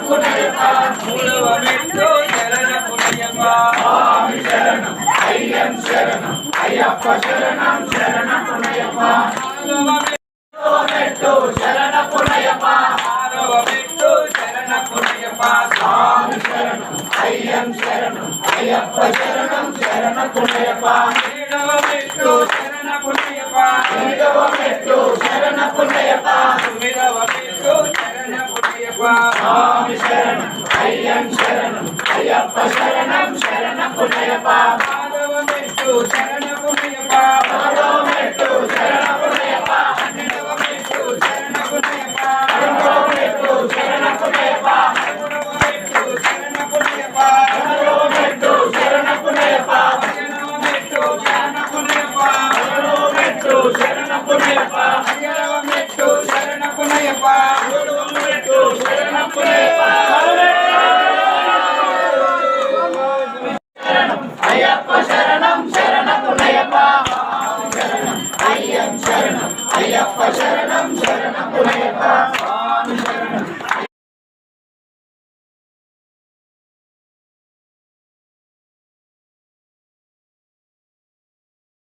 మూడవ మెట్టు శరణ పునయ్యప్ప స్వామి శరణం అయ్యం శరణం అయ్యప్ప శరణం శరణ పునయ్యప్ప నాలుగవ మెట్టు శరణ పునయ్యప్ప ఆరవ మెట్టు శరణ పునయ్యప్ప స్వామి శరణం అయ్యం శరణం అయ్యప్ప శరణం శరణ పునయ్యప్ప ఏడవ మెట్టు శరణ పునయ్యప్ప ఎనిమిదవ మెట్టు శరణ పునయ్యప్ప తొమ్మిదవ మెట్టు శరణ పునయ్యప్ప స్వామి శరణం అయ్యం శరణం అయ్యప్ప శరణం శరణ పునయ్యప్ప పదవ మెట్టు శరణ పునయ్యప్ప పదవ మెట్టు శరణ